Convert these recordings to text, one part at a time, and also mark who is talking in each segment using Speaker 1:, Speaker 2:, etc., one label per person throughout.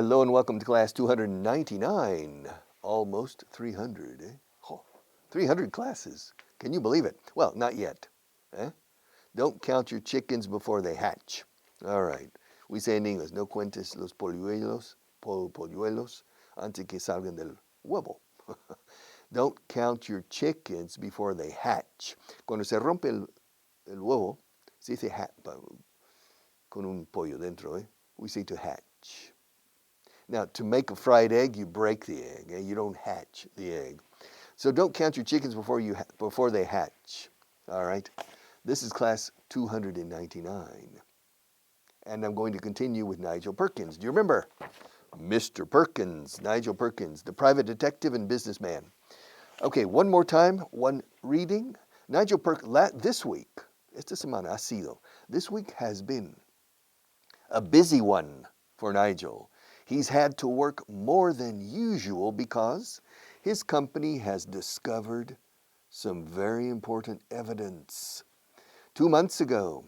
Speaker 1: Hello and welcome to class 299. Almost 300, eh? Oh, 300 classes. Can you believe it? Well, not yet. Eh? Don't count your chickens before they hatch. All right. We say in English, no cuentes los polluelos antes que salgan del huevo. Don't count your chickens before they hatch. Cuando se rompe el huevo, se dice con un pollo dentro, eh? We say to hatch. Now, to make a fried egg, you break the egg. Eh? You don't hatch the egg. So don't count your chickens before they hatch. All right? This is class 299. And I'm going to continue with Nigel Perkins. Do you remember? Mr. Perkins, Nigel Perkins, the private detective and businessman. Okay, one more time, one reading. Nigel Perkins, this week, esta semana ha sido, this week has been a busy one for Nigel. He's had to work more than usual because his company has discovered some very important evidence. 2 months ago,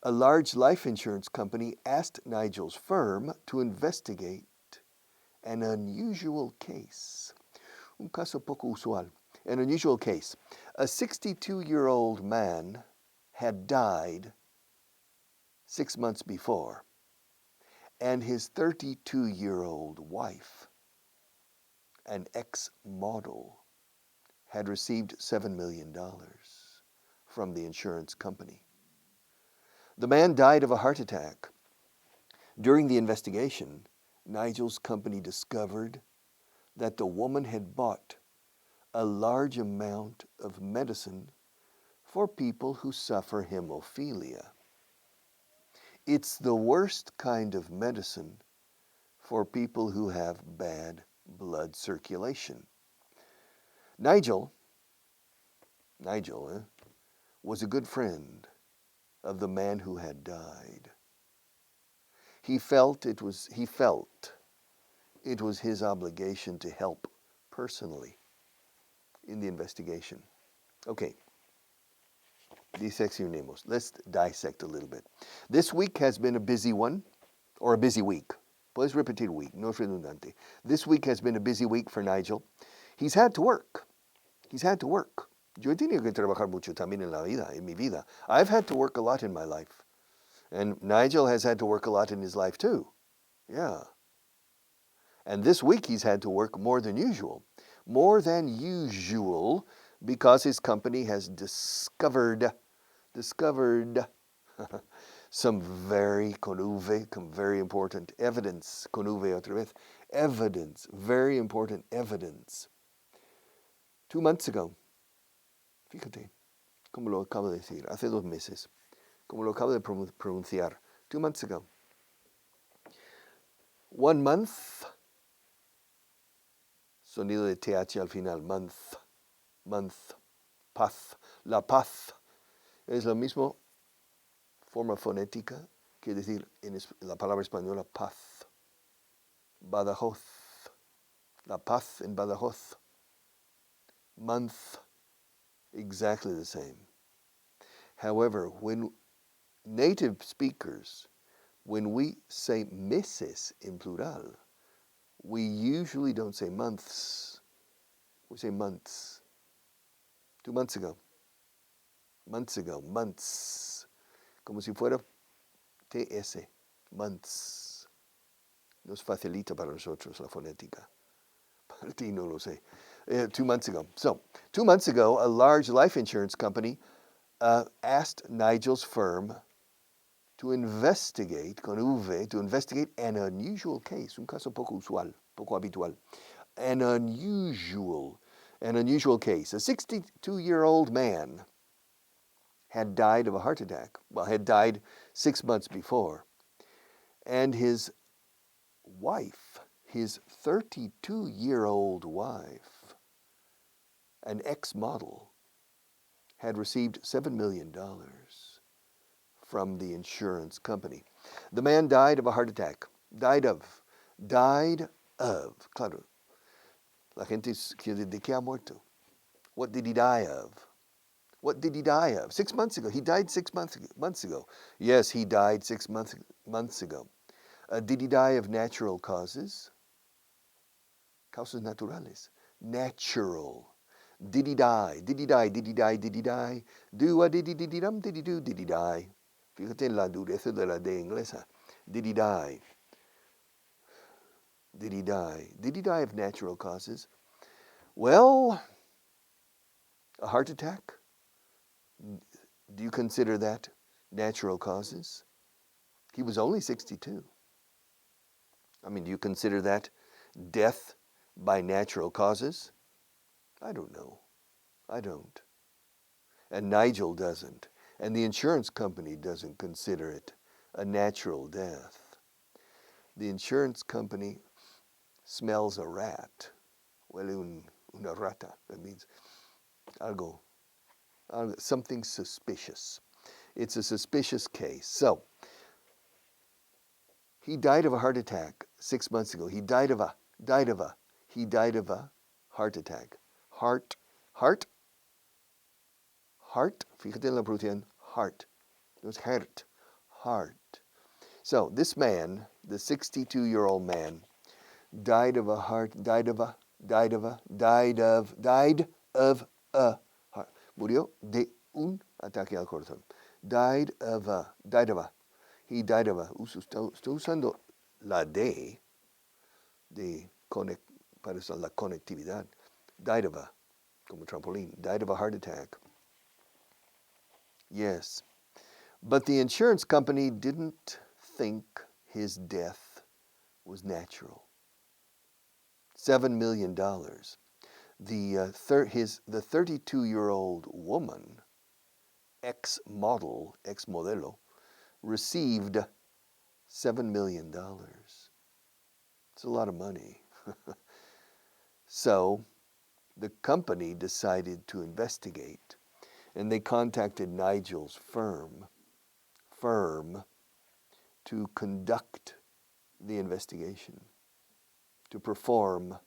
Speaker 1: a large life insurance company asked Nigel's firm to investigate an unusual case. Un caso poco usual. An unusual case. A 62-year-old man had died 6 months before, and his 32-year-old wife, an ex-model, had received $7 million from the insurance company. The man died of a heart attack. During the investigation, Nigel's company discovered that the woman had bought a large amount of medicine for people who suffer hemophilia. It's the worst kind of medicine for people who have bad blood circulation. Nigel was a good friend of the man who had died. He felt it was his obligation to help personally in the investigation. Okay. Diseccionemos. Let's dissect a little bit. This week has been a busy one, or a busy week. Puedes repetir week, no es redundante. This week has been a busy week for Nigel. He's had to work. Yo he tenido que trabajar mucho también en mi vida. I've had to work a lot in my life. And Nigel has had to work a lot in his life too. Yeah. And this week he's had to work more than usual. More than usual because his company has discovered some very important evidence. Evidence, very important evidence. 2 months ago, fíjate, como lo acabo de decir, hace 2 meses, como lo acabo de pronunciar, 2 months ago. 1 month, sonido de TH al final, month, paz. La paz es la misma forma fonética que decir en la palabra española paz. Badajoz, la paz en Badajoz. Month, exactly the same. However, when native speakers, when we say meses in plural, we usually don't say months. We say months. 2 months ago. Months. Como si fuera TS, months. Nos facilita para nosotros la fonética. Para ti no lo sé. 2 months ago. So, 2 months ago, a large life insurance company asked Nigel's firm to investigate, con V, to investigate an unusual case, un caso poco usual, poco habitual. An unusual case. A 62-year-old man had died of a heart attack. Well, had died 6 months before. And his wife, his 32-year-old wife, an ex-model, had received $7 million from the insurance company. The man died of a heart attack. Died of. Claro. La gente dice, ¿de qué ha muerto? What did he die of? What did he die of? 6 months ago. He died 6 months ago. Yes, he died 6 months ago. Did he die of natural causes? Causas naturales. Natural. Did he die? Did he die? Did he die? Did he die? Do a did he dum? Did he do? Did he die? Fíjate en la dureza de la D inglesa. Did he die? Did he die? Did he die of natural causes? Well, a heart attack? Do you consider that natural causes? He was only 62. I mean, do you consider that death by natural causes? I don't know. I don't. And Nigel doesn't. And the insurance company doesn't consider it a natural death. The insurance company smells a rat. Huele una rata. That means algo, something suspicious. It's a suspicious case. So, he died of a heart attack 6 months ago. He died of a heart attack. Heart, fíjate en la pronunciación, heart. It was heart. So this man, the 62-year-old man, died of a heart. Murió de un ataque al corazón. He died of a. Estoy usando la D para la conectividad. Died of a, como trampolín, died of a heart attack. Yes. But the insurance company didn't think his death was natural. $7 million. The 32-year-old woman, ex-modelo, received $7 million. It's a lot of money. So the company decided to investigate, and they contacted Nigel's firm to conduct the investigation, to perform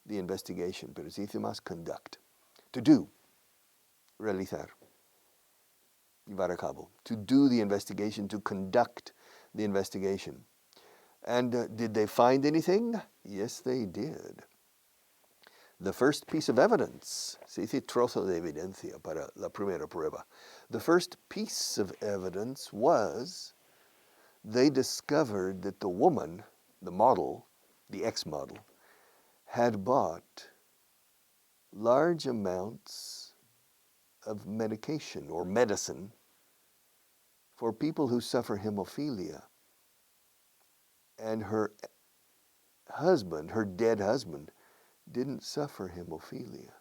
Speaker 1: the investigation. Pero se dice más conduct. To do, realizar, llevar a cabo. To do the investigation, to conduct the investigation. And did they find anything? Yes, they did. The first piece of evidence, se dice trozo de evidencia para la primera prueba. The first piece of evidence was they discovered that the woman, the model, the ex-model, had bought large amounts of medication or medicine for people who suffer hemophilia. And her husband, her dead husband, didn't suffer hemophilia.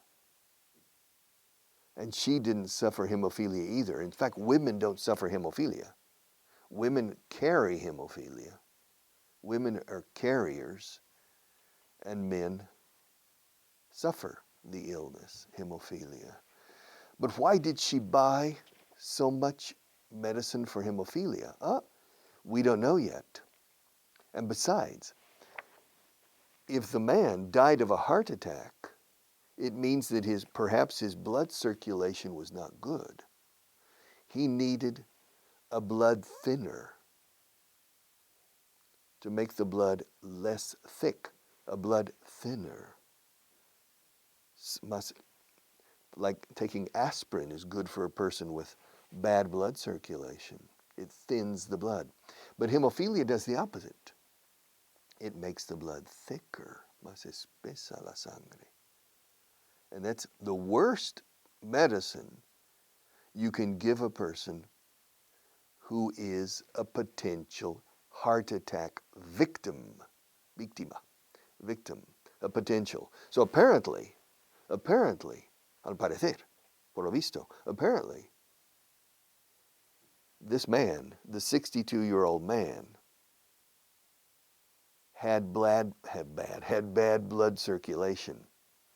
Speaker 1: And she didn't suffer hemophilia either. In fact, women don't suffer hemophilia. Women carry hemophilia. Women are carriers, and men suffer the illness, hemophilia. But why did she buy so much medicine for hemophilia? We don't know yet. And besides, if the man died of a heart attack, it means that perhaps his blood circulation was not good. He needed a blood thinner to make the blood less thick, a blood thinner. Like taking aspirin is good for a person with bad blood circulation. It thins the blood. But hemophilia does the opposite. It makes the blood thicker, más espesa la sangre. And that's the worst medicine you can give a person who is a potential heart attack victim, a potential. So apparently, al parecer, por lo visto, apparently, this man, the 62-year-old man, had bad blood circulation,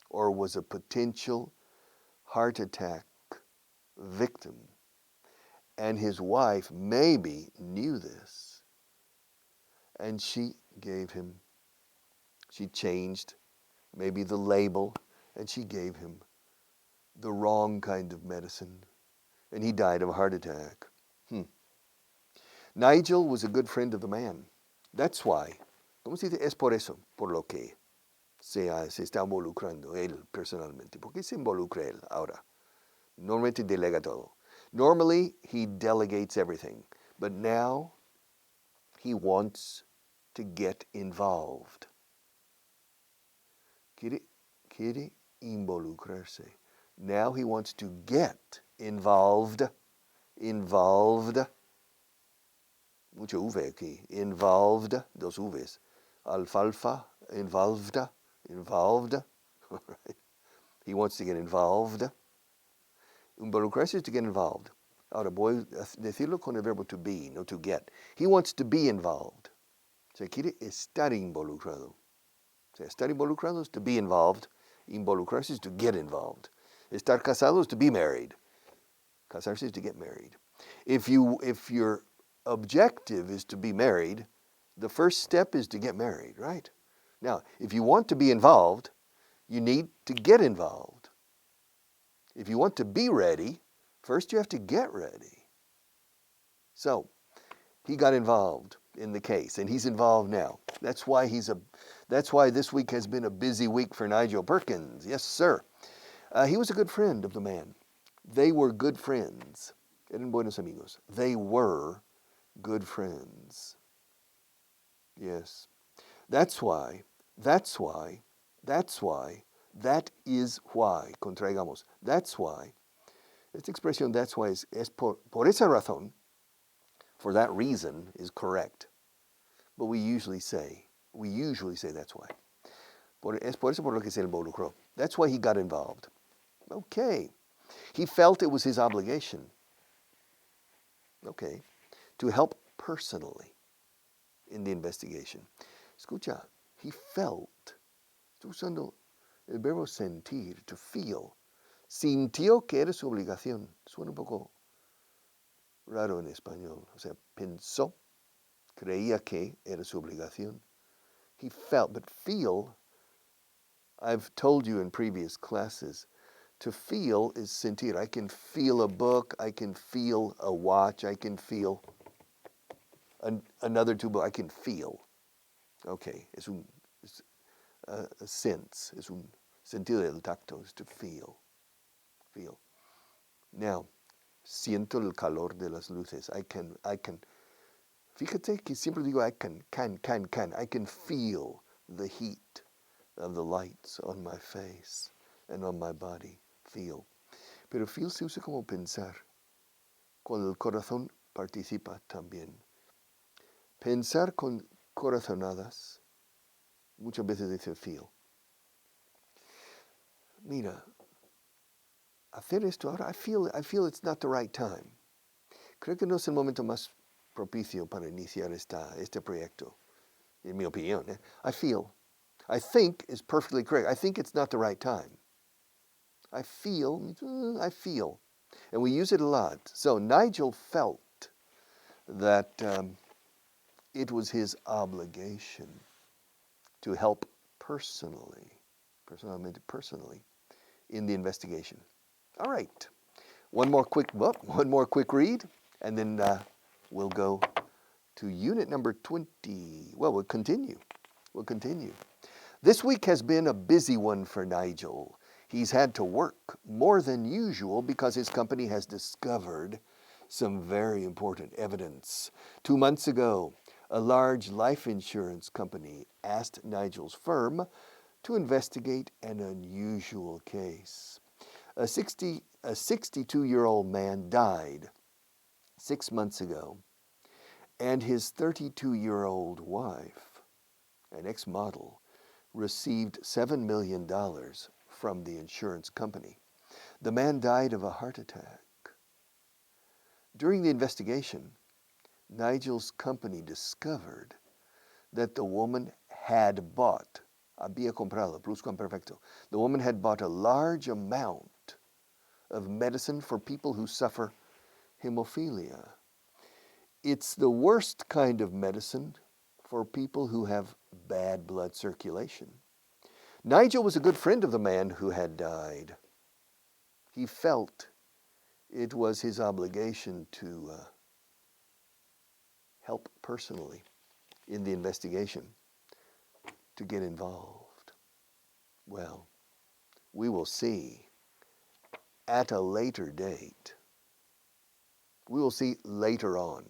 Speaker 1: or was a potential heart attack victim. And his wife maybe knew this, and she changed maybe the label, and she gave him the wrong kind of medicine, and he died of a heart attack. Nigel was a good friend of the man. That's why. ¿Cómo se dice? Es por eso, por lo que se está involucrando él personalmente. ¿Por qué se involucra él ahora? Normalmente delega todo. Normally, he delegates everything. But now, he wants to get involved. Quiere involucrarse. Now he wants to get involved. Involved. Mucho V aquí. Involved. Dos V's. Alfalfa. Involved. Involved. Right. He wants to get involved. Involucrarse is to get involved. Ahora voy a decirlo con el verbo to be, no to get. He wants to be involved. Se quiere estar involucrado. O sea, estar involucrado is to be involved. Involucrarse is to get involved. Estar casado is to be married. Casarse is to get married. If your objective is to be married, the first step is to get married, right? Now, if you want to be involved, you need to get involved. If you want to be ready, first you have to get ready. So, he got involved in the case, and he's involved now. That's why this week has been a busy week for Nigel Perkins. Yes, sir. He was a good friend of the man. They were good friends. Eran buenos amigos. They were good friends. Yes. That is why, that is why, contraigamos, that's why. Esta expresión, that's why, es por esa razón, for that reason, is correct. But we usually say that's why. Es por eso por lo que se involucró. That's why he got involved. Okay. He felt it was his obligation, okay, to help personally in the investigation. Escucha, he felt, estoy usando el verbo sentir, to feel. Sintió que era su obligación. Suena un poco raro en español. O sea, pensó, creía que era su obligación. He felt, but feel, I've told you in previous classes, to feel is sentir. I can feel a book, I can feel a watch, I can feel another two books, I can feel. Okay, es a sense, es un sentido del tacto, is to feel. Feel. Now, siento el calor de las luces. I can. Fíjate que siempre digo I can. I can feel the heat of the lights on my face and on my body. Feel. Pero feel se usa como pensar. Cuando el corazón participa también. Pensar con corazonadas, muchas veces dice feel. Mira, hacer esto ahora, I feel it's not the right time. Creo que no es el momento más propicio para iniciar este proyecto, en mi opinión. I think is perfectly correct. I think it's not the right time. I feel. And we use it a lot. So Nigel felt that it was his obligation to help personally, in the investigation. All right. One more quick read, and then we'll go to unit number 20. Well, we'll continue. This week has been a busy one for Nigel. He's had to work more than usual because his company has discovered some very important evidence. 2 months ago, a large life insurance company asked Nigel's firm to investigate an unusual case. A 62-year-old man died 6 months ago, and his 32-year-old wife, an ex-model, received $7 million from the insurance company. The man died of a heart attack. During the investigation, Nigel's company discovered that the woman had bought, había comprado, pluscuamperfecto, the woman had bought a large amount of medicine for people who suffer hemophilia. It's the worst kind of medicine for people who have bad blood circulation. Nigel was a good friend of the man who had died. He felt it was his obligation to help personally in the investigation, to get involved. Well, we will see at a later date. We will see later on.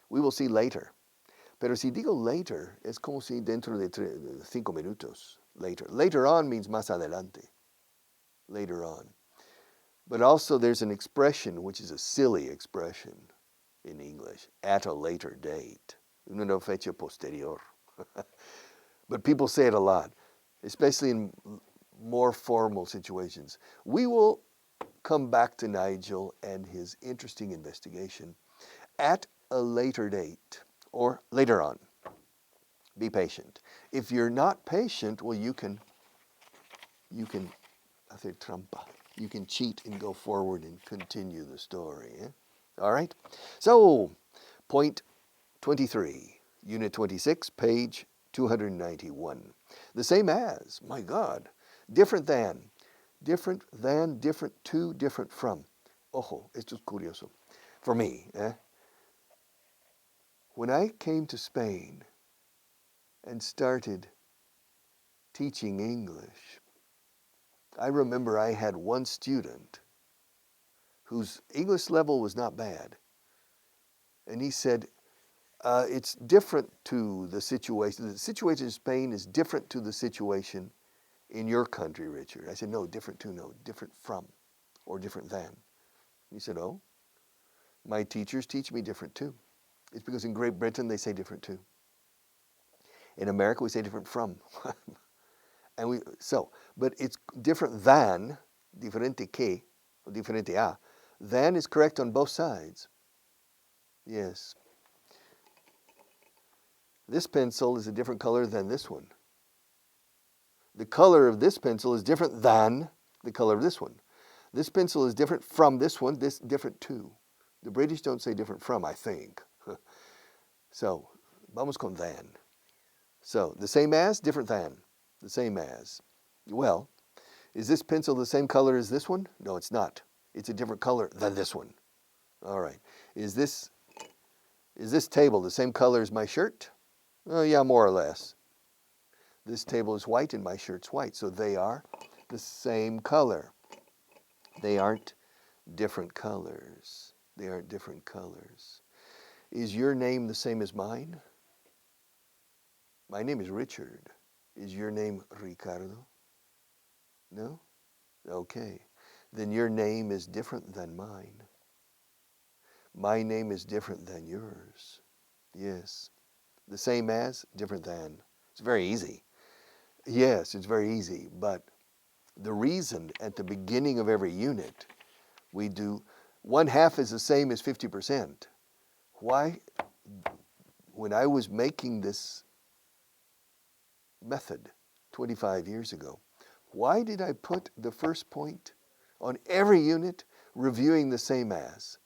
Speaker 1: We will see later. Pero si digo later, es como si dentro de 5 minutos. Later. Later on means más adelante. Later on. But also there's an expression, which is a silly expression in English, at a later date. Una fecha posterior. But people say it a lot, especially in more formal situations. We will come back to Nigel and his interesting investigation at a later date or later on. Be patient. If you're not patient, well, you can hacer trampa. You can cheat and go forward and continue the story. Eh? All right? So, point 23, Unit 26, page 291. The same as, my God, different than, different to, different from. Ojo, esto es curioso. For me, when I came to Spain and started teaching English, I remember I had one student whose English level was not bad. And he said, it's different to the situation. The situation in Spain is different to the situation in your country, Richard. I said, no, different to, no, different from, or different than. He said, oh, my teachers teach me different too. It's because in Great Britain they say different too. In America we say different from. But it's different than, diferente que, or diferente a. Than is correct on both sides. Yes. This pencil is a different color than this one. The color of this pencil is different than the color of this one. This pencil is different from this one, this different too. The British don't say different from, I think. So, vamos con than. So, the same as, different than. The same as. Well, is this pencil the same color as this one? No, it's not. It's a different color than this one. All right. Is this table the same color as my shirt? Oh, yeah, more or less. This table is white and my shirt's white, so they are the same color. They aren't different colors. They aren't different colors. Is your name the same as mine? My name is Richard. Is your name Ricardo? No? Okay. Then your name is different than mine. My name is different than yours. Yes. The same as, different than. It's very easy. Yes, it's very easy. But the reason at the beginning of every unit we do 1/2 is the same as 50%. Why? When I was making this method 25 years ago, why did I put the first point on every unit reviewing the same as,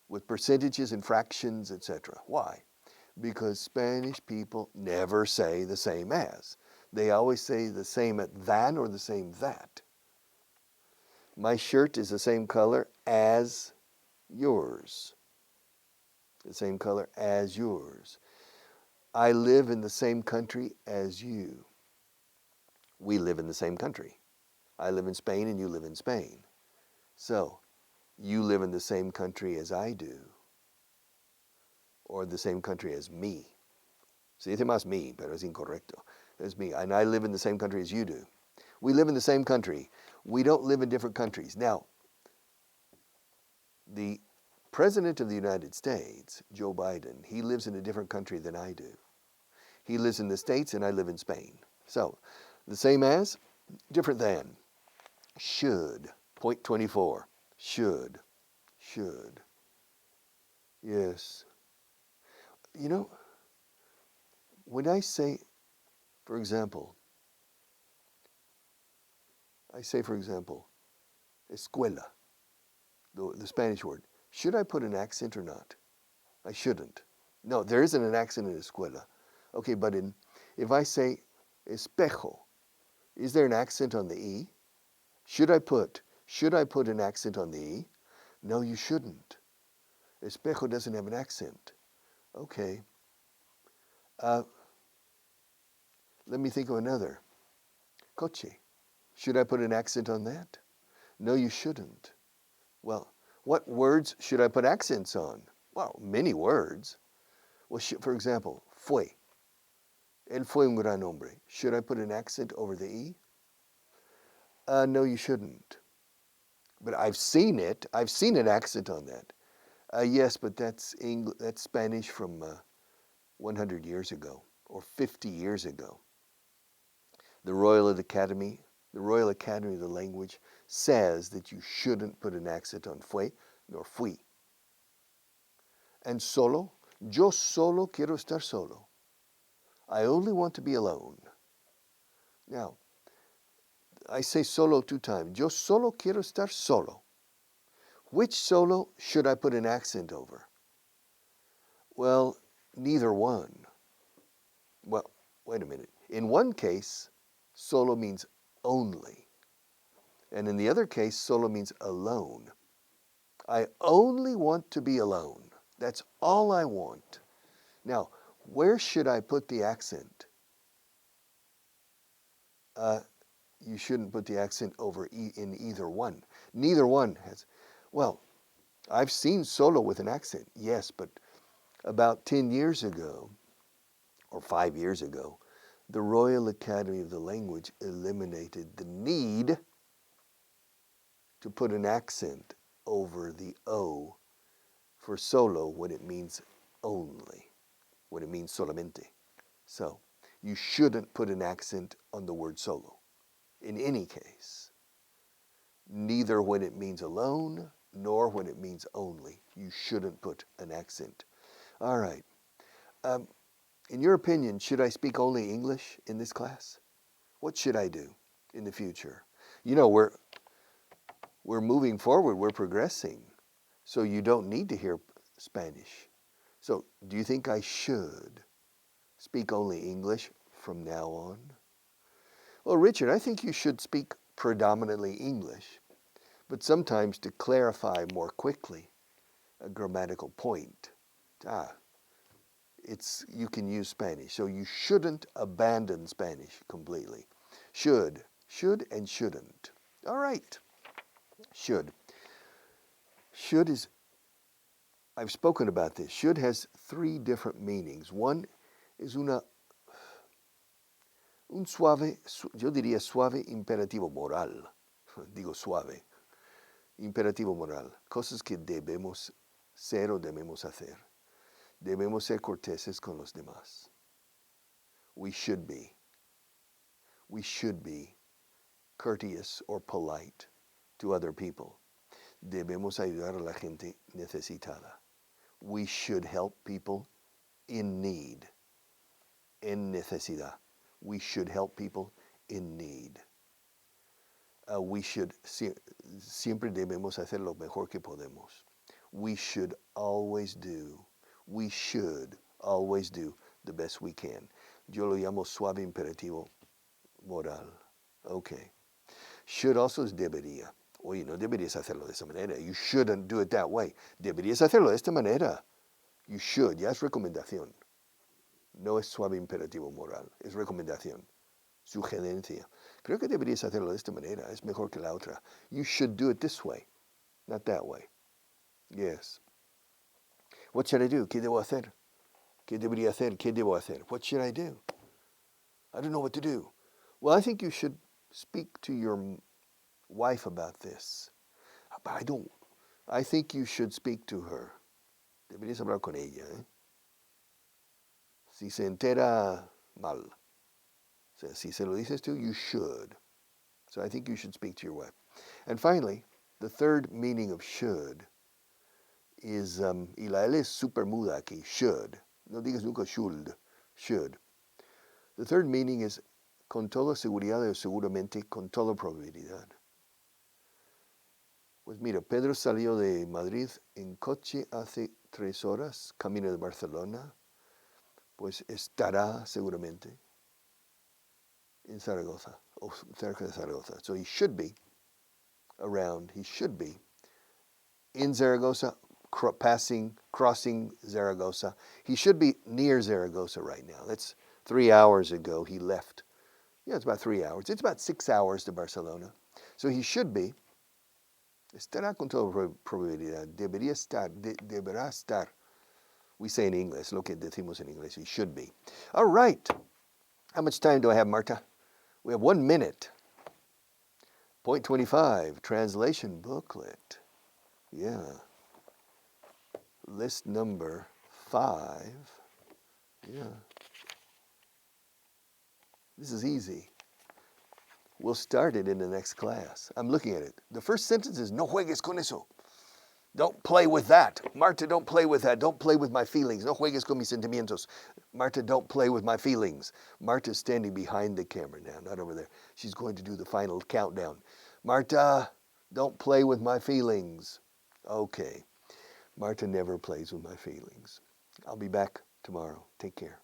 Speaker 1: with percentages and fractions, etc.? Why? Because Spanish people never say the same as. They always say the same than or the same that. My shirt is the same color as yours. The same color as yours. I live in the same country as you. We live in the same country. I live in Spain and you live in Spain. So, you live in the same country as I do. Or the same country as me. Se dice más me, pero es incorrecto. It's me. And I live in the same country as you do. We live in the same country. We don't live in different countries. Now, the President of the United States, Joe Biden, he lives in a different country than I do. He lives in the States and I live in Spain. So, the same as, different than. Should. Point 24. Should. Should. Yes. You know, when I say, for example, escuela, the Spanish word, should I put an accent or not? I shouldn't. No, there isn't an accent in escuela. Okay, but if I say espejo, is there an accent on the E? Should I put Should I put an accent on the E? No, you shouldn't. Espejo doesn't have an accent. Okay. Let me think of another. Coche. Should I put an accent on that? No, you shouldn't. Well, what words should I put accents on? Well, many words. Well, for example, fue. Él fue un gran hombre. Should I put an accent over the E? No, you shouldn't. But I've seen it. I've seen an accent on that. Yes, but that's Spanish from 100 years ago or 50 years ago. The Royal Academy of the Language says that you shouldn't put an accent on fue nor fui. And solo, yo solo quiero estar solo. I only want to be alone. Now, I say solo 2 times. Yo solo quiero estar solo. Which solo should I put an accent over? Well, neither one. Well, wait a minute. In one case, solo means only. And in the other case, solo means alone. I only want to be alone. That's all I want. Now, where should I put the accent? You shouldn't put the accent over in either one. Neither one has. Well, I've seen solo with an accent, yes, but about 10 years ago, or 5 years ago, the Royal Academy of the Language eliminated the need to put an accent over the O for solo when it means only, when it means solamente. So you shouldn't put an accent on the word solo in any case, neither when it means alone nor when it means only. You shouldn't put an accent. All right. In your opinion, should I speak only English in this class? What should I do in the future? You know, we're moving forward, we're progressing, so you don't need to hear Spanish. So do you think I should speak only English from now on? Well, Richard, I think you should speak predominantly English, but sometimes to clarify more quickly a grammatical point, you can use Spanish. So you shouldn't abandon Spanish completely. Should and shouldn't. All right. Should. Should is, I've spoken about this. Should has 3 different meanings. One is un suave, yo diría suave imperativo moral. Digo suave. Imperativo moral. Cosas que debemos ser o debemos hacer. Debemos ser corteses con los demás. We should be. We should be courteous or polite to other people. Debemos ayudar a la gente necesitada. We should help people in need. En necesidad. We should help people in need. We should, siempre debemos hacer lo mejor que podemos. We should always do the best we can. Yo lo llamo suave imperativo moral. Okay. Should also is debería. Oye, no deberías hacerlo de esa manera. You shouldn't do it that way. Deberías hacerlo de esta manera. You should. Ya es recomendación. No es suave imperativo moral. Es recomendación. Sugerencia. Creo que deberías hacerlo de esta manera. Es mejor que la otra. You should do it this way, not that way. Yes. What should I do? ¿Qué debo hacer? ¿Qué debería hacer? ¿Qué debo hacer? What should I do? I don't know what to do. Well, I think you should speak to your wife about this. But I think you should speak to her. Deberías hablar con ella. Si se entera mal. O sea, si se lo dices tú, you should. So I think you should speak to your wife. And finally, the third meaning of should is, y la L es super muda aquí, should. No digas nunca should, should. The third meaning is con toda seguridad o seguramente, con toda probabilidad. Pues mira, Pedro salió de Madrid en coche hace 3 horas, camino de Barcelona, pues estará seguramente in Zaragoza, or cerca de Zaragoza. So he should be around. He should be in Zaragoza, crossing Zaragoza. He should be near Zaragoza right now. That's 3 hours ago he left. Yeah, it's about 3 hours. It's about 6 hours to Barcelona. So he should be. Estará con toda probabilidad. Debería estar. Deberá estar. We say in English. Lo que decimos en inglés. He should be. All right. How much time do I have, Marta? We have 1 minute. Point 25. Translation booklet. Yeah. List number 5. Yeah. This is easy. We'll start it in the next class. I'm looking at it. The first sentence is, no juegues con eso. Don't play with that. Marta, don't play with that. Don't play with my feelings. No juegues con mis sentimientos. Marta, don't play with my feelings. Marta's standing behind the camera now, not over there. She's going to do the final countdown. Marta, don't play with my feelings. Okay. Marta never plays with my feelings. I'll be back tomorrow. Take care.